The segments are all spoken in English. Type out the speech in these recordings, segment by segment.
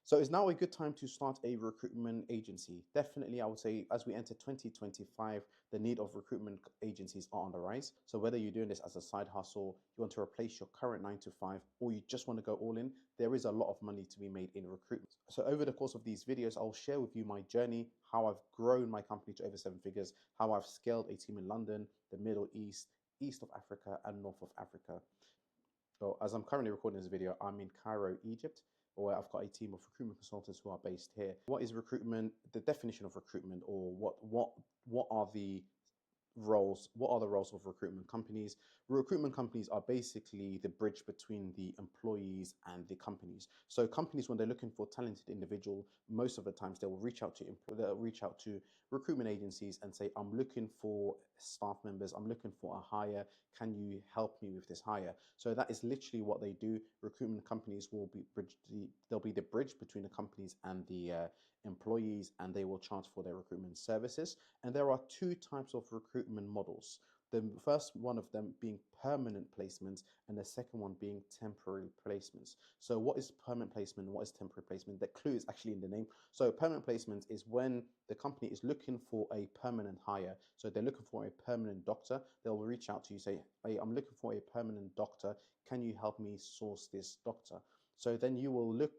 So is now a good time to start a recruitment agency? Definitely, I would say as we enter 2025, the need of recruitment agencies are on the rise. So whether you're doing this as a side hustle, you want to replace your current 9 to 5, or you just want to go all in, there is a lot of money to be made in recruitment. So over the course of these videos, I'll share with you my journey, how I've grown my company to over 7 figures, how I've scaled a team in London, the Middle East, East of Africa, and North of Africa. So as I'm currently recording this video, I'm in Cairo, Egypt, where I've got a team of recruitment consultants who are based here. What is recruitment? The definition of recruitment, or what are the roles? What are the roles of recruitment companies? Recruitment companies are basically the bridge between the employees and the companies. So companies, when they're looking for talented individual, most of the times they'll reach out to recruitment agencies and say, I'm looking for staff members, I'm looking for a hire, can you help me with this hire? So that is literally what they do. Recruitment companies will be they'll be the bridge between the companies and the employees, and they will charge for their recruitment services. And there are two types of recruitment models. The first one of them being permanent placements, and the second one being temporary placements. So what is permanent placement? What is temporary placement? The clue is actually in the name. So permanent placements is when the company is looking for a permanent hire. So they're looking for a permanent doctor. They'll reach out to you, say, hey, I'm looking for a permanent doctor. Can you help me source this doctor? So then you will look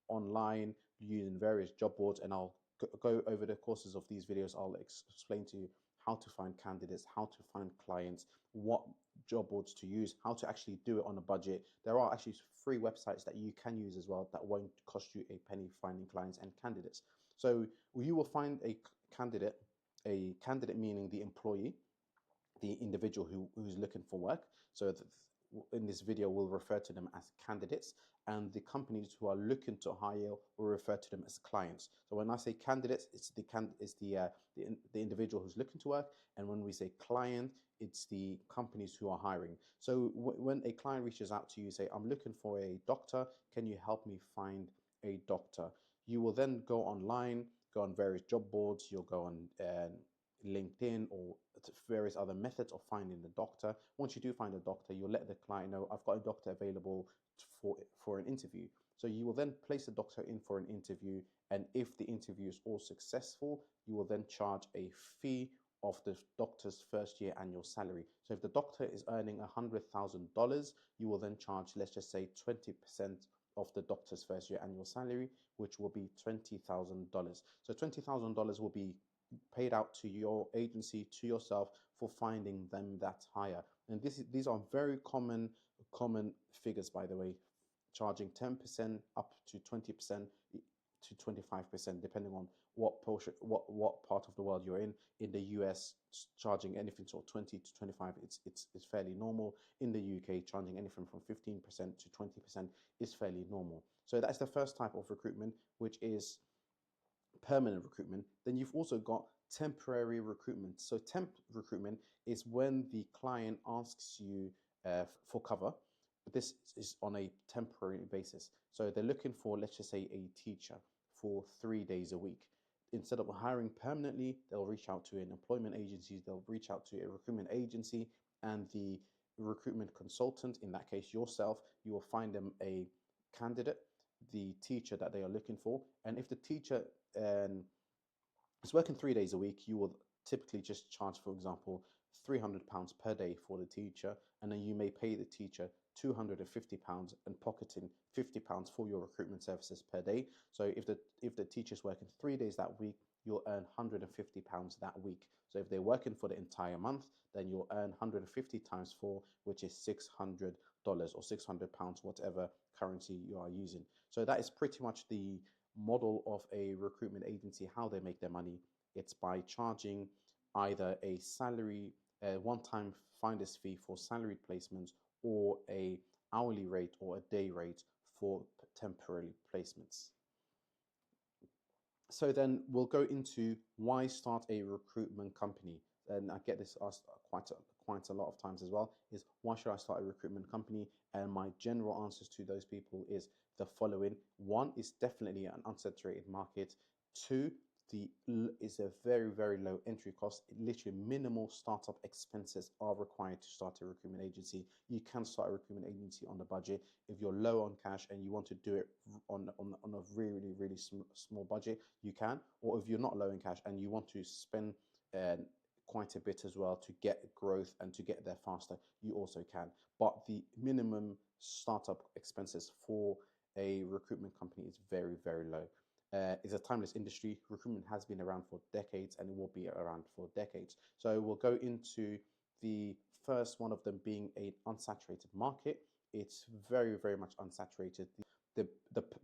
online using various job boards, and I'll go over the courses of these videos. I'll explain to you how to find candidates, how to find clients, what job boards to use, how to actually do it on a budget. There are actually free websites that you can use as well that won't cost you a penny finding clients and candidates. So you will find a candidate meaning the employee, the individual who's looking for work. So in this video, we'll refer to them as candidates, and the companies who are looking to hire will refer to them as clients. So when I say candidates, it's the individual who's looking to work, and when we say client, it's the companies who are hiring. So when a client reaches out to you, say, I'm looking for a doctor, can you help me find a doctor? You will then go online, go on various job boards, you'll go on LinkedIn or various other methods of finding the doctor. Once you do find a doctor, you'll let the client know, I've got a doctor available for an interview. So you will then place the doctor in for an interview, and if the interview is all successful, you will then charge a fee of the doctor's first year annual salary. So if the doctor is earning $100,000, you will then charge, let's just say, 20% of the doctor's first year annual salary, which will be $20,000. So $20,000 will be paid out to your agency, to yourself, for finding them that hire. And these are very common figures, by the way, charging 10% up to 20% to 25%, depending on what portion, what part of the world you're in. In the US, charging anything sort of 20 to 25, it's fairly normal. In the UK, charging anything from 15% to 20% is fairly normal. So that's the first type of recruitment, which is permanent recruitment. Then you've also got temporary recruitment. So temp recruitment is when the client asks you for cover, but this is on a temporary basis. So they're looking for, let's just say, a teacher for 3 days a week. Instead of hiring permanently, they'll reach out to an employment agency, they'll reach out to a recruitment agency, and the recruitment consultant, in that case yourself, you will find them a candidate, the teacher that they are looking for. And if the teacher is working 3 days a week, you will typically just charge, for example, £300 per day for the teacher, and then you may pay the teacher £250 and pocketing £50 for your recruitment services per day. So if the teacher's working 3 days that week, you'll earn £150 that week. So if they're working for the entire month, then you'll earn 150 times 4, which is $600 or £600, whatever currency you are using. So that is pretty much the model of a recruitment agency, how they make their money. It's by charging either a salary, one-time finder's fee for salaried placements, or a hourly rate or a day rate for temporary placements. So then we'll go into why start a recruitment company. And I get this asked quite a lot of times as well, is why should I start a recruitment company? And my general answers to those people is the following. One, is definitely an unsaturated market. Two, It's a very, very low entry cost. Literally minimal startup expenses are required to start a recruitment agency. You can start a recruitment agency on the budget. If you're low on cash and you want to do it on a really, really small budget, you can. Or if you're not low in cash and you want to spend uh, quite a bit as well to get growth and to get there faster, you also can. But the minimum startup expenses for a recruitment company is very, very low. It's a timeless industry. Recruitment has been around for decades and it will be around for decades. So we'll go into the first one of them being an unsaturated market. It's very, very much unsaturated. The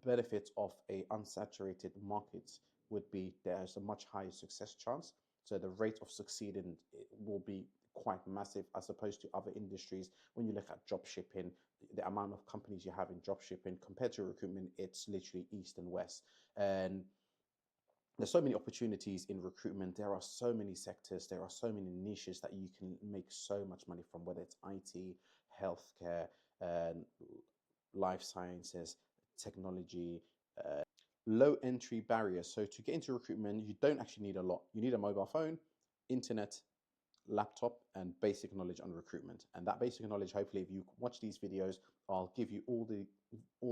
benefits of a unsaturated market would be there's a much higher success chance. So the rate of succeeding will be quite massive as opposed to other industries. When you look at job shipping, the amount of companies you have in job shipping compared to recruitment, it's literally east and west. And there's so many opportunities in recruitment. There are so many sectors, there are so many niches that you can make so much money from, whether it's IT, healthcare, and life sciences, technology, low entry barriers. So to get into recruitment, you don't actually need a lot. You need a mobile phone, internet, laptop, and basic knowledge on recruitment. And that basic knowledge, hopefully, if you watch these videos, I'll give you all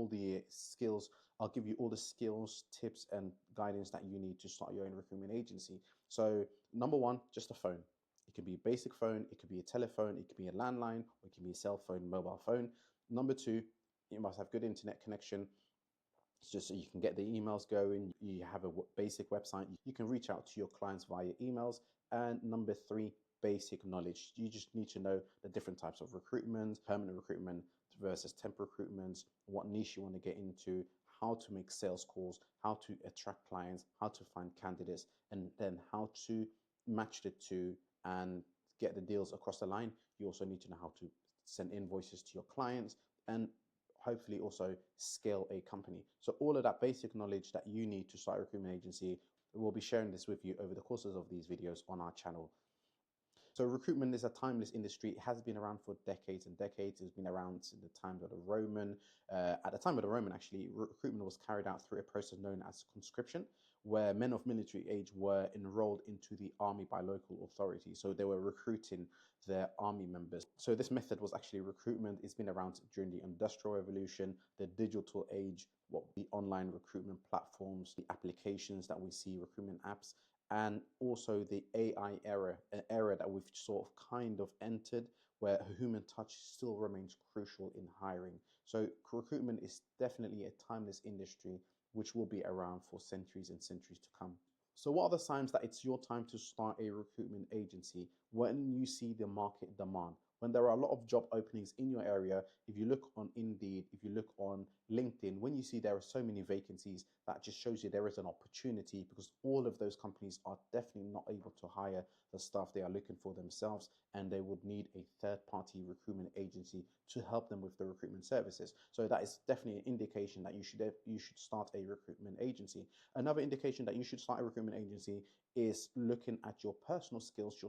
the skills. I'll give you all the skills, tips, and guidance that you need to start your own recruitment agency. So number one, just a phone. It can be a basic phone, it could be a telephone, it could be a landline, or it can be a cell phone, mobile phone. Number two, you must have good internet connection. It's just so you can get the emails going. You have a basic website. You can reach out to your clients via emails. And number three, basic knowledge. You just need to know the different types of recruitment, permanent recruitment versus temp recruitment, what niche you want to get into, how to make sales calls, how to attract clients, how to find candidates, and then how to match the two and get the deals across the line. You also need to know how to send invoices to your clients and hopefully also scale a company. So all of that basic knowledge that you need to start a recruitment agency, we'll be sharing this with you over the courses of these videos on our channel. So recruitment is a timeless industry. It has been around for decades and decades. It's been around since the time of the Roman. At the time of the Roman, actually, recruitment was carried out through a process known as conscription, where men of military age were enrolled into the army by local authorities. So they were recruiting their army members. So this method was actually recruitment. It's been around during the Industrial Revolution, the digital age, what the online recruitment platforms, the applications that we see, recruitment apps, and also the AI era, an era that we've sort of kind of entered where human touch still remains crucial in hiring. So recruitment is definitely a timeless industry which will be around for centuries and centuries to come. So what are the signs that it's your time to start a recruitment agency? When you see the market demand, when there are a lot of job openings in your area, if you look on Indeed, if you look on LinkedIn, when you see there are so many vacancies, that just shows you there is an opportunity because all of those companies are definitely not able to hire the staff they are looking for themselves, and they would need a third-party recruitment agency to help them with the recruitment services. So that is definitely an indication that you should start a recruitment agency. Another indication that you should start a recruitment agency is looking at your personal skills,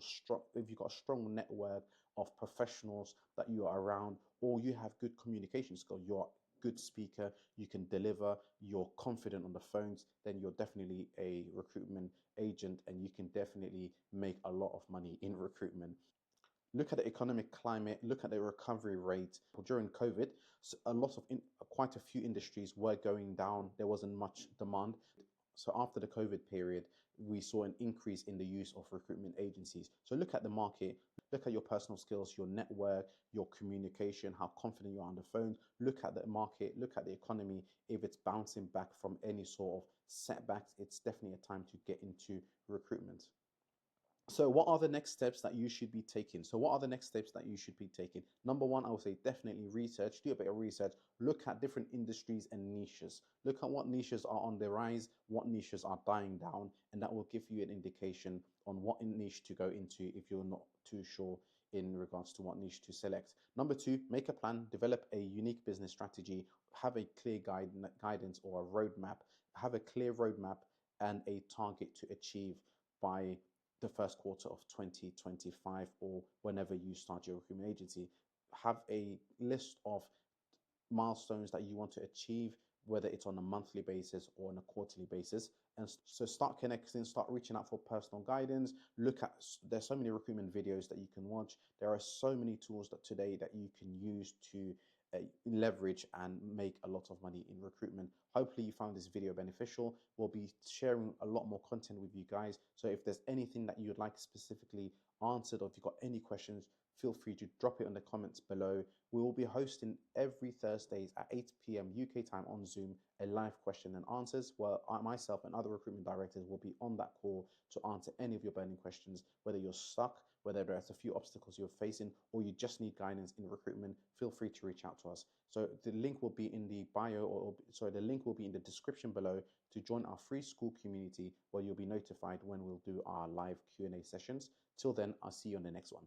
if you've got a strong network of professionals that you are around, or you have good communication skills, you're a good speaker, you can deliver, you're confident on the phones, then you're definitely a recruitment agent and you can definitely make a lot of money in recruitment. Look at the economic climate, look at the recovery rate. During COVID, quite a few industries were going down. There wasn't much demand. So after the COVID period, we saw an increase in the use of recruitment agencies. So look at the market, look at your personal skills, your network, your communication, how confident you are on the phone. Look at the market, look at the economy. If it's bouncing back from any sort of setbacks, it's definitely a time to get into recruitment. So what are the next steps that you should be taking? So what are the next steps that you should be taking? Number one, I would say definitely research, do a bit of research, look at different industries and niches. Look at what niches are on the rise, what niches are dying down, and that will give you an indication on what niche to go into if you're not too sure in regards to what niche to select. Number two, make a plan, develop a unique business strategy, have a clear guidance or a roadmap, have a clear roadmap and a target to achieve by the first quarter of 2025 or whenever you start your recruitment agency. Have a list of milestones that you want to achieve whether it's on a monthly basis or on a quarterly basis. And so start connecting, start reaching out for personal guidance. Look at, there's so many recruitment videos that you can watch. There are so many tools that today that you can use to leverage and make a lot of money in recruitment. Hopefully you found this video beneficial. We'll be sharing a lot more content with you guys. So if there's anything that you'd like specifically answered, or if you've got any questions, feel free to drop it in the comments below. We will be hosting every Thursdays at 8 p.m. UK time on Zoom a live question and answers, where myself and other recruitment directors will be on that call to answer any of your burning questions, whether you're stuck, whether there's a few obstacles you're facing, or you just need guidance in recruitment. Feel free to reach out to us. So the link will be in the bio, or sorry, the link will be in the description below to join our free school community, where you'll be notified when we'll do our live Q&A sessions. Till then, I'll see you on the next one.